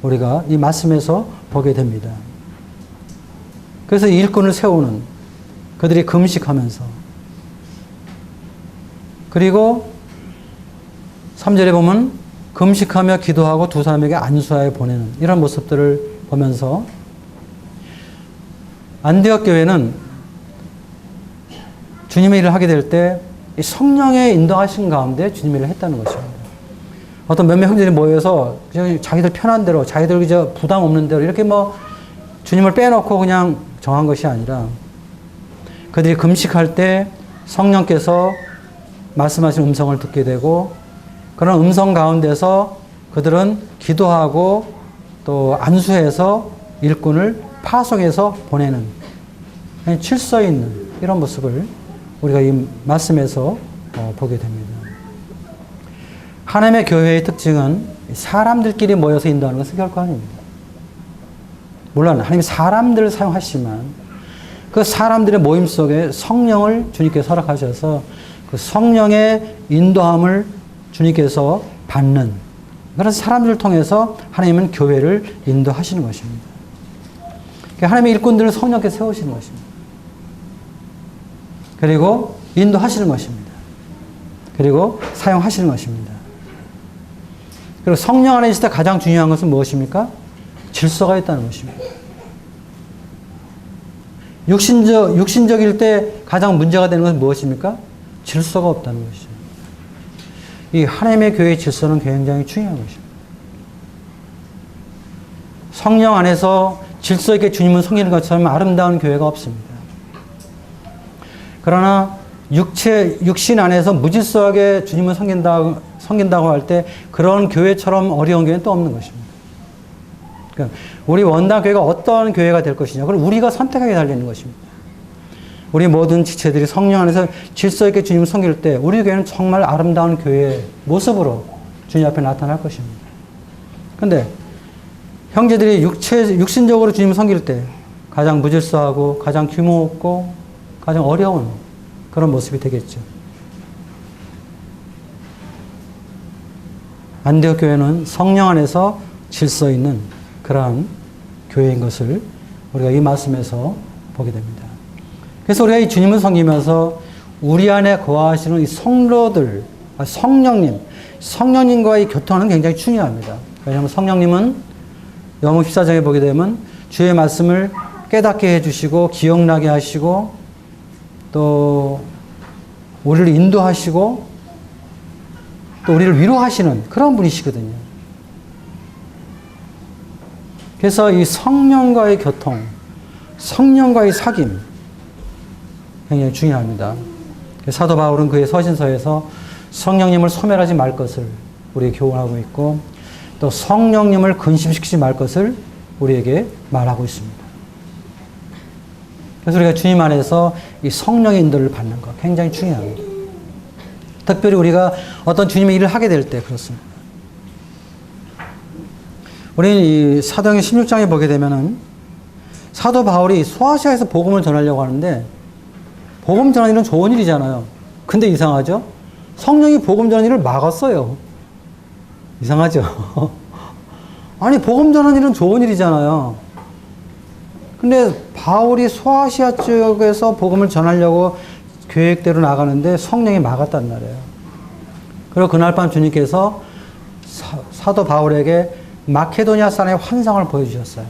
우리가 이 말씀에서 보게 됩니다. 그래서 일꾼을 세우는 그들이 금식하면서 그리고 3절에 보면 금식하며 기도하고 두 사람에게 안수하여 보내는 이런 모습들을 보면서 안디옥 교회는 주님의 일을 하게 될 때 성령의 인도하신 가운데 주님의 일을 했다는 것입니다. 어떤 몇몇 형제들이 모여서 그냥 자기들 편한 대로 자기들 그저 부담 없는 대로 이렇게 주님을 빼놓고 그냥 정한 것이 아니라 그들이 금식할 때 성령께서 말씀하신 음성을 듣게 되고 그런 음성 가운데서 그들은 기도하고 또 안수해서 일꾼을 파송해서 보내는 질서 있는 이런 모습을 우리가 이 말씀에서 보게 됩니다. 하나님의 교회의 특징은 사람들끼리 모여서 인도하는 것은 결코 아닙니다. 물론 하나님이 사람들을 사용하시지만 그 사람들의 모임 속에 성령을 주님께서 허락하셔서 그 성령의 인도함을 주님께서 받는 그런 사람들을 통해서 하나님은 교회를 인도하시는 것입니다. 하나님의 일꾼들을 성령께 세우시는 것입니다. 그리고 인도하시는 것입니다. 그리고 사용하시는 것입니다. 그리고 성령 안에 있을 때 가장 중요한 것은 무엇입니까? 질서가 있다는 것입니다. 육신적일 때 가장 문제가 되는 것은 무엇입니까? 질서가 없다는 것이죠. 이 하나님의 교회의 질서는 굉장히 중요한 것입니다. 성령 안에서 질서 있게 주님을 섬기는 것처럼 아름다운 교회가 없습니다. 그러나 육신 안에서 무질서하게 주님을 섬긴다고 할 때 그런 교회처럼 어려운 교회는 또 없는 것입니다. 그러니까 우리 원당 교회가 어떤 교회가 될 것이냐, 그걸 우리가 선택하게 달리는 것입니다. 우리 모든 지체들이 성령 안에서 질서 있게 주님을 섬길 때 우리 교회는 정말 아름다운 교회의 모습으로 주님 앞에 나타날 것입니다. 그런데 형제들이 육신적으로 주님을 섬길 때 가장 무질서하고 가장 규모 없고 가장 어려운 그런 모습이 되겠죠. 안디옥 교회는 성령 안에서 질서 있는 그러한 교회인 것을 우리가 이 말씀에서 보게 됩니다. 그래서 우리가 이 주님을 섬기면서 우리 안에 거하시는 이 성로들, 성령님과의 교통은 굉장히 중요합니다. 왜냐하면 성령님은 요한복음 14장에 보게 되면 주의 말씀을 깨닫게 해주시고 기억나게 하시고 또 우리를 인도하시고 또 우리를 위로하시는 그런 분이시거든요. 그래서 이 성령과의 교통, 성령과의 사귐 굉장히 중요합니다. 사도 바울은 그의 서신서에서 성령님을 소멸하지 말 것을 우리에게 교훈하고 있고 또 성령님을 근심시키지 말 것을 우리에게 말하고 있습니다. 그래서 우리가 주님 안에서 이 성령의 인도를 받는 것 굉장히 중요합니다. 특별히 우리가 어떤 주님의 일을 하게 될 때 그렇습니다. 우리는 이 사도행전 16장에 보게 되면은 사도 바울이 소아시아에서 복음을 전하려고 하는데 복음 전하는 일은 좋은 일이잖아요. 근데 이상하죠? 성령이 복음 전하는 일을 막았어요. 이상하죠? 아니 복음 전하는 일은 좋은 일이잖아요. 근데 바울이 소아시아 쪽에서 복음을 전하려고 계획대로 나가는데 성령이 막았단 말이에요. 그리고 그날 밤 주님께서 사도 바울에게 마케도니아 산의 환상을 보여주셨어요.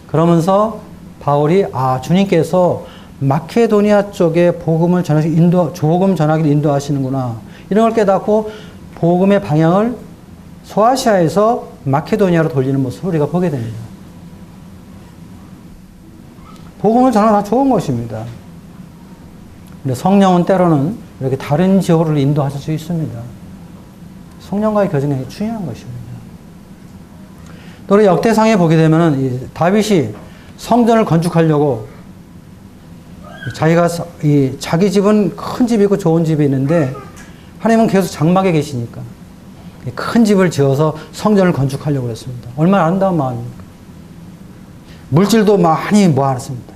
그러면서 바울이 주님께서 마케도니아 쪽에 복음을 조금 전하기를 인도하시는구나. 이런 걸 깨닫고 복음의 방향을 소아시아에서 마케도니아로 돌리는 모습을 우리가 보게 됩니다. 복음을 전하는 다 좋은 것입니다. 근데 성령은 때로는 이렇게 다른 지역으로 인도하실 수 있습니다. 성령과의 교제가 중요한 것입니다. 또 우리 역대상에 보게 되면은 다윗이 성전을 건축하려고 자기 집은 큰 집이고 좋은 집이 있는데 하나님은 계속 장막에 계시니까 큰 집을 지어서 성전을 건축하려고 했습니다. 얼마나 아름다운 마음입니까? 물질도 많이 모아놨습니다.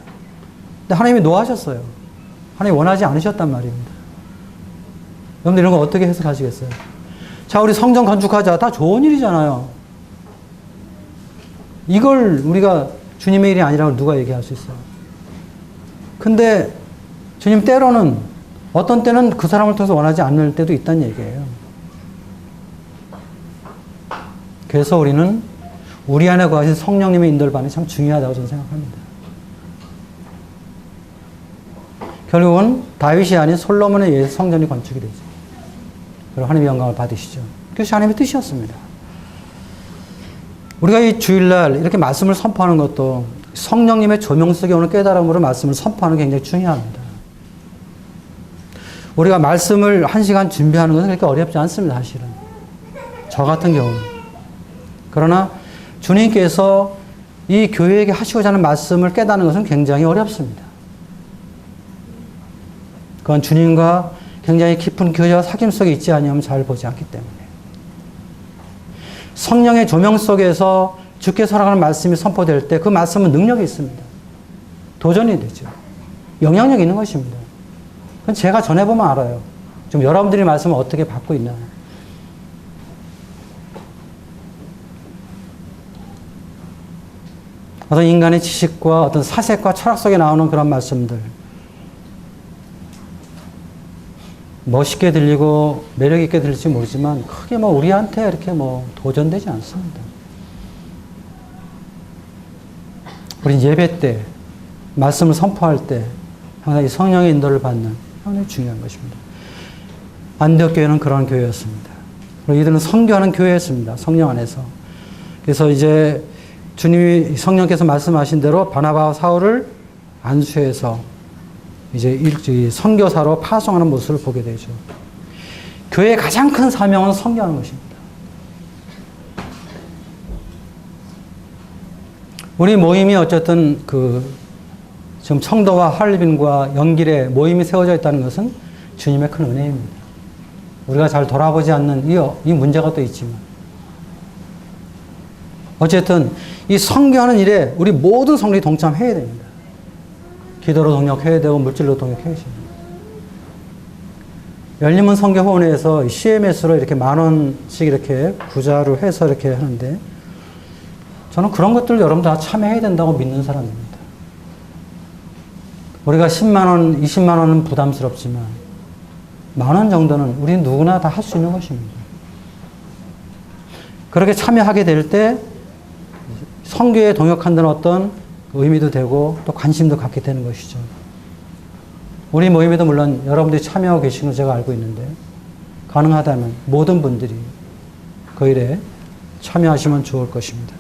근데 하나님이 노하셨어요. 하나님이 원하지 않으셨단 말입니다. 여러분들 이런 거 어떻게 해석하시겠어요? 자, 우리 성전 건축하자. 다 좋은 일이잖아요. 이걸 우리가 주님의 일이 아니라고 누가 얘기할 수 있어요? 근데 주님 때로는 어떤 때는 그 사람을 통해서 원하지 않을 때도 있다는 얘기예요. 그래서 우리는 우리 안에 거하신 성령님의 인도를 받는 게 참 중요하다고 저는 생각합니다. 결국은 다윗이 아닌 솔로몬에 의해서 성전이 건축이 되죠. 그리고 하나님의 영광을 받으시죠. 그것이 하나님의 뜻이었습니다. 우리가 이 주일날 이렇게 말씀을 선포하는 것도 성령님의 조명 속에 오는 깨달음으로 말씀을 선포하는 게 굉장히 중요합니다. 우리가 말씀을 1시간 준비하는 것은 그렇게 어렵지 않습니다, 사실은. 저 같은 경우는. 그러나 주님께서 이 교회에게 하시고자 하는 말씀을 깨닫는 것은 굉장히 어렵습니다. 그건 주님과 굉장히 깊은 교제와 사귐 속에 있지 아니하면 잘 보지 않기 때문에. 성령의 조명 속에서 주께서 하라는 말씀이 선포될 때 그 말씀은 능력이 있습니다. 도전이 되죠. 영향력이 있는 것입니다. 그건 제가 전해보면 알아요. 좀 여러분들이 말씀을 어떻게 받고 있나. 어떤 인간의 지식과 어떤 사색과 철학 속에 나오는 그런 말씀들. 멋있게 들리고 매력 있게 들릴지 모르지만 크게 뭐 우리한테 이렇게 뭐 도전되지 않습니다. 우리 예배 때, 말씀을 선포할 때 항상 이 성령의 인도를 받는 상당히 중요한 것입니다. 안디옥 교회는 그런 교회였습니다. 그리고 이들은 선교하는 교회였습니다. 성령 안에서. 그래서 이제 주님이 성령께서 말씀하신 대로 바나바와 사울을 안수해서 이제 선교사로 파송하는 모습을 보게 되죠. 교회의 가장 큰 사명은 선교하는 것입니다. 우리 모임이 어쨌든 지금 청도와 할빈과 연길에 모임이 세워져 있다는 것은 주님의 큰 은혜입니다. 우리가 잘 돌아보지 않는 이 문제가 또 있지만 어쨌든 이 선교하는 일에 우리 모든 성도들이 동참해야 됩니다. 기도로 동역해야 되고 물질로 동역해야 됩니다. 열린문 선교후원회에서 CMS로 이렇게 10,000원씩 이렇게 부자로 해서 이렇게 하는데 저는 그런 것들 여러분들 다 참여해야 된다고 믿는 사람입니다. 우리가 10만 원, 20만 원은 부담스럽지만 10,000원 정도는 우리 누구나 다 할 수 있는 것입니다. 그렇게 참여하게 될 때 선교에 동역한다는 어떤 의미도 되고 또 관심도 갖게 되는 것이죠. 우리 모임에도 물론 여러분들이 참여하고 계시는 걸 제가 알고 있는데 가능하다면 모든 분들이 그 일에 참여하시면 좋을 것입니다.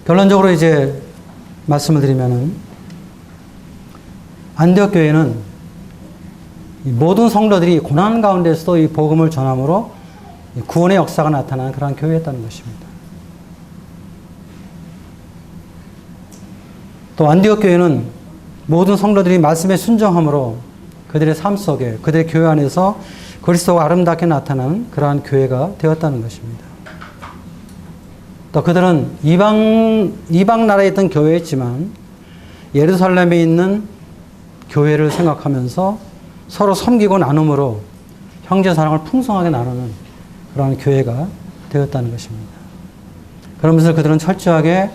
결론적으로 이제 말씀을 드리면은 안디옥 교회는 모든 성도들이 고난 가운데서도 이 복음을 전함으로 구원의 역사가 나타나는 그런 교회였다는 것입니다. 또 안디옥 교회는 모든 성도들이 말씀에 순종함으로 그들의 삶 속에 그들의 교회 안에서 그리스도가 아름답게 나타나는 그러한 교회가 되었다는 것입니다. 또 그들은 이방 나라에 있던 교회였지만 예루살렘에 있는 교회를 생각하면서 서로 섬기고 나눔으로 형제 사랑을 풍성하게 나누는 그런 교회가 되었다는 것입니다. 그러면서 그들은 철저하게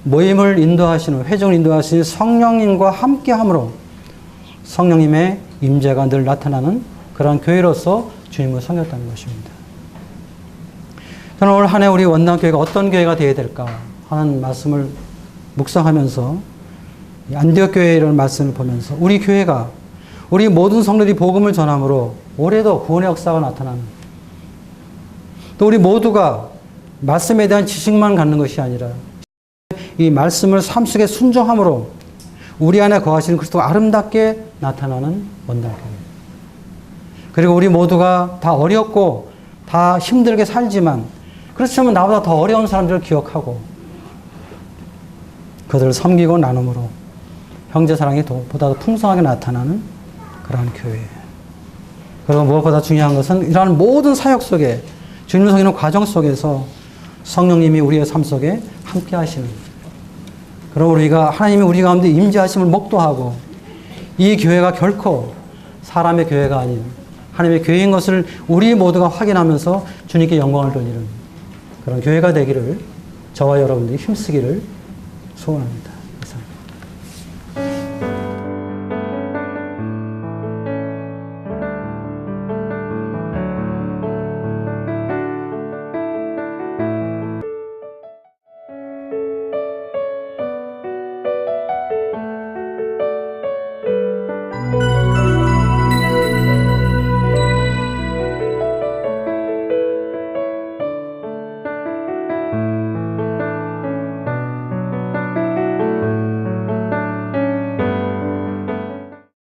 모임을 인도하시는, 회중을 인도하시는 성령님과 함께함으로 성령님의 임재가 늘 나타나는 그런 교회로서 주님을 섬겼다는 것입니다. 저는 올 한 해 우리 원당교회가 어떤 교회가 되어야 될까 하는 말씀을 묵상하면서 안디옥 교회라는 말씀을 보면서 우리 교회가 우리 모든 성도들이 복음을 전함으로 올해도 구원의 역사가 나타나는 또 우리 모두가 말씀에 대한 지식만 갖는 것이 아니라 이 말씀을 삶 속에 순종함으로 우리 안에 거하시는 그리스도가 아름답게 나타나는 원당교회. 그리고 우리 모두가 다 어렵고 다 힘들게 살지만 그렇지만 나보다 더 어려운 사람들을 기억하고 그들을 섬기고 나눔으로 형제 사랑이 보다 더 풍성하게 나타나는 그러한 교회. 그리고 무엇보다 중요한 것은 이러한 모든 사역 속에 주님을 섬기는 과정 속에서 성령님이 우리의 삶 속에 함께 하시는 그럼 우리가 하나님이 우리 가운데 임재하심을 목도하고 이 교회가 결코 사람의 교회가 아닌 하나님의 교회인 것을 우리 모두가 확인하면서 주님께 영광을 돌리는 그런 교회가 되기를 저와 여러분들이 힘쓰기를 소원합니다.